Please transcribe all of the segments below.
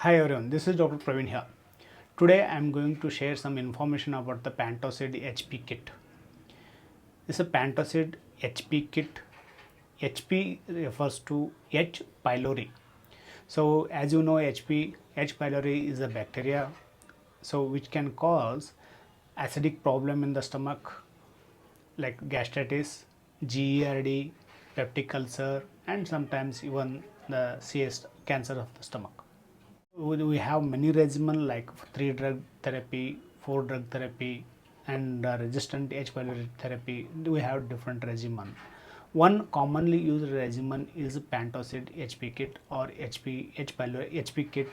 Hi everyone, this is Dr. Praveen here. Today I am going to share some information about the Pantop HP Kit. This is a Pantop HP Kit. HP refers to H. pylori. So as you know, H. pylori is a bacteria which can cause acidic problem in the stomach like gastritis, GERD, peptic ulcer, and sometimes even the CS cancer of the stomach. We have many regimen like 3 drug therapy, 4 drug therapy, and resistant H. pylori therapy. We have different regimen. One commonly used regimen is Pantop HP Kit or H. pylori HP Kit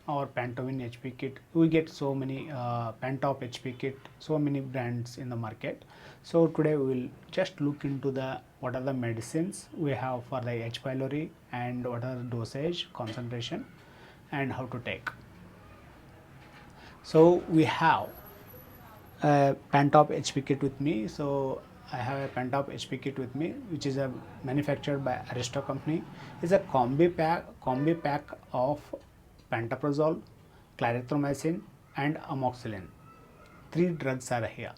or Pantop HP Kit. We get so many Pantop HP Kit, so many brands in the market. So today we will just look into what are the medicines we have for the H. pylori and what are the dosage, concentration, and how to take. So we have a Pantop HP Kit with me. So I have a Pantop HP Kit with me, which is manufactured by Aristo company. It's a combi pack of pantoprazole, clarithromycin, and amoxicillin. 3 drugs are here.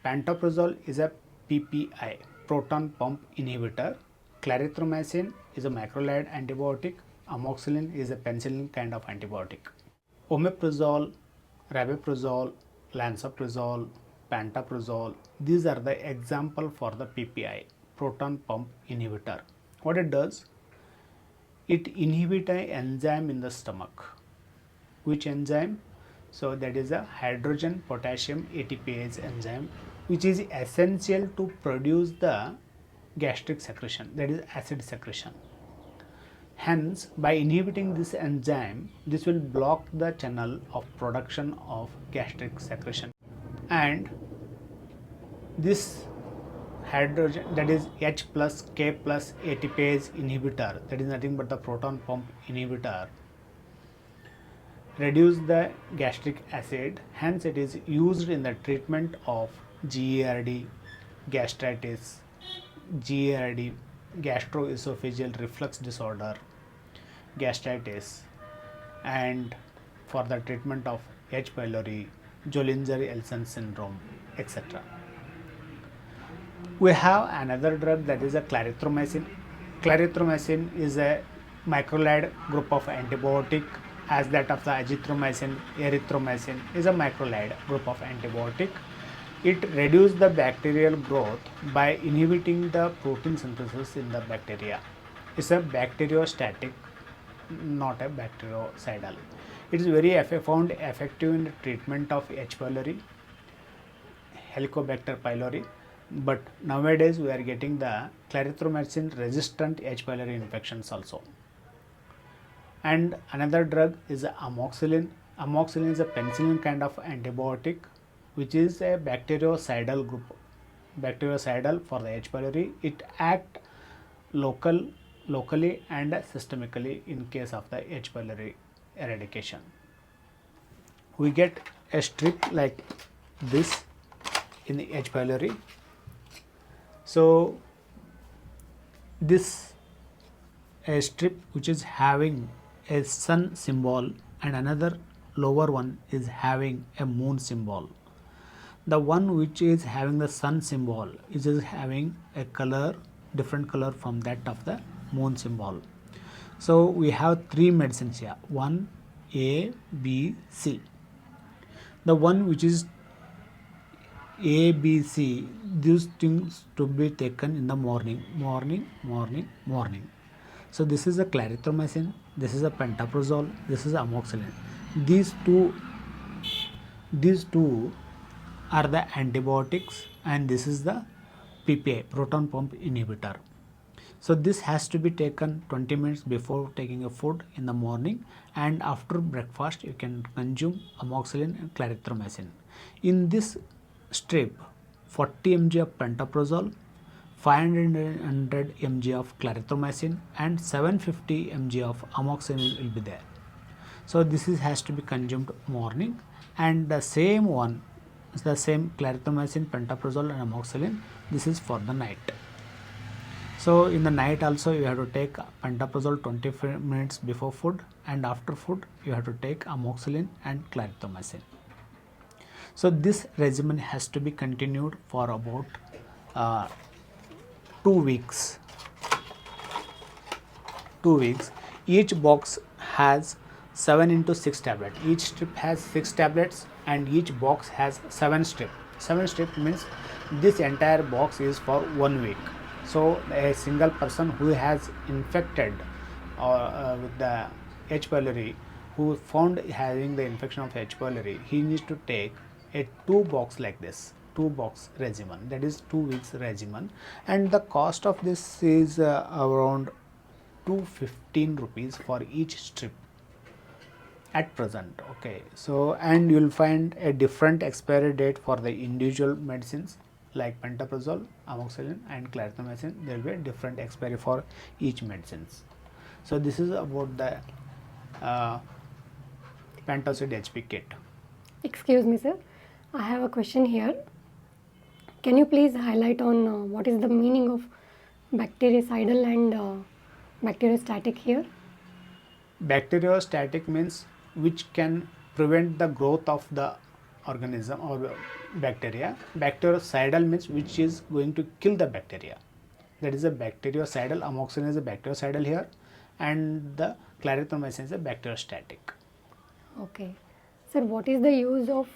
Pantoprazole is a PPI, proton pump inhibitor. Clarithromycin is a macrolide antibiotic. Amoxicillin is a penicillin kind of antibiotic. Omeprazole, rabeprazole, lansoprazole, pantoprazole, these are the example for the PPI, proton pump inhibitor. What it does? It inhibits an enzyme in the stomach. Which enzyme? So that is a hydrogen potassium ATPase enzyme, which is essential to produce the gastric secretion, that is acid secretion. Hence, by inhibiting this enzyme, this will block the channel of production of gastric secretion. And this hydrogen, that is H plus K plus ATPase inhibitor, that is nothing but the proton pump inhibitor, reduce the gastric acid. Hence, it is used in the treatment of GERD, gastritis, GERD, gastroesophageal reflux disorder, gastritis, and for the treatment of H. pylori, Zollinger-Ellison syndrome, etc. We have another drug, that is a clarithromycin. Clarithromycin is a macrolide group of antibiotic, as that of the azithromycin, erythromycin is a macrolide group of antibiotic. It reduces the bacterial growth by inhibiting the protein synthesis in the bacteria. It's a bacteriostatic, not a bactericidal. It is very found effective in the treatment of H. pylori, Helicobacter pylori, but nowadays we are getting the clarithromycin resistant H. pylori infections also. And another drug is amoxicillin. Amoxicillin is a penicillin kind of antibiotic, which is a bactericidal group, bactericidal for the H. pylori. It acts locally and systemically in case of the H. pylori eradication. We get a strip like this in the H. pylori. So this a strip which is having a sun symbol and another lower one is having a moon symbol. The one which is having the sun symbol is having a color, different color from that of the moon symbol. So we have 3 medicines here, 1, A, B, C. The one which is A, B, C, these things to be taken in the morning. So this is a clarithromycin, this is a pantoprazole, this is amoxicillin. These two are the antibiotics, and this is the PPI, proton pump inhibitor. So this has to be taken 20 minutes before taking a food in the morning, and after breakfast you can consume amoxicillin and clarithromycin. In this strip, 40 mg of pantoprazole, 500 mg of clarithromycin, and 750 mg of amoxicillin will be there. So this has to be consumed morning, and the same one, the same clarithromycin, pantoprazole, and amoxicillin, this is for the night. So in the night also you have to take pantoprazole 20 minutes before food, and after food you have to take amoxicillin and clarithromycin. So this regimen has to be continued for about uh, 2 weeks. 2 weeks. Each box has 7 into 6 tablets. Each strip has 6 tablets and each box has 7 strips. 7 strips means this entire box is for 1 week. So a single person who has infected with the H. pylori, who found having the infection of H. pylori, he needs to take a 2 box like this, 2 box regimen, that is 2 weeks regimen, and the cost of this is around 215 rupees for each strip at present. Okay, so and you'll find a different expiry date for the individual medicines like pantoprazole, amoxicillin and clarithromycin. There will be a different expiry for each medicines. So this is about the Pantop HP kit. Excuse me, sir. I have a question here. Can you please highlight on what is the meaning of bactericidal and bacteriostatic here? Bacteriostatic means which can prevent the growth of the organism or bacteria. Bactericidal means which is going to kill the bacteria. That is a bactericidal. Amoxicillin is a bactericidal here, and the clarithromycin is a bacteriostatic. Okay. Sir, what is the use of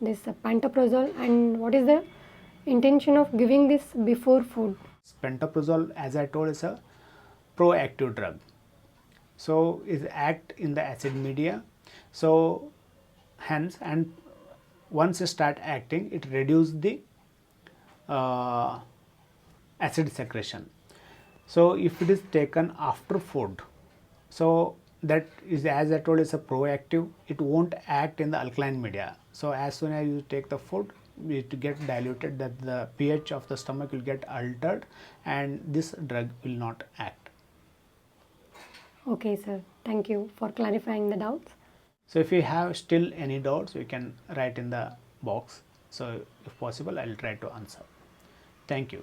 this pantoprazole and what is the intention of giving this before food? Pantoprazole, as I told, is a proactive drug. So it act in the acid media. So hence, and once it start acting, it reduce the acid secretion. So if it is taken after food, so that is, as I told, is a proactive. It won't act in the alkaline media. So as soon as you take the food, it get diluted, that the pH of the stomach will get altered and this drug will not act. Okay, sir. Thank you for clarifying the doubts. So if you have still any doubts, you can write in the box. So if possible, I will try to answer. Thank you.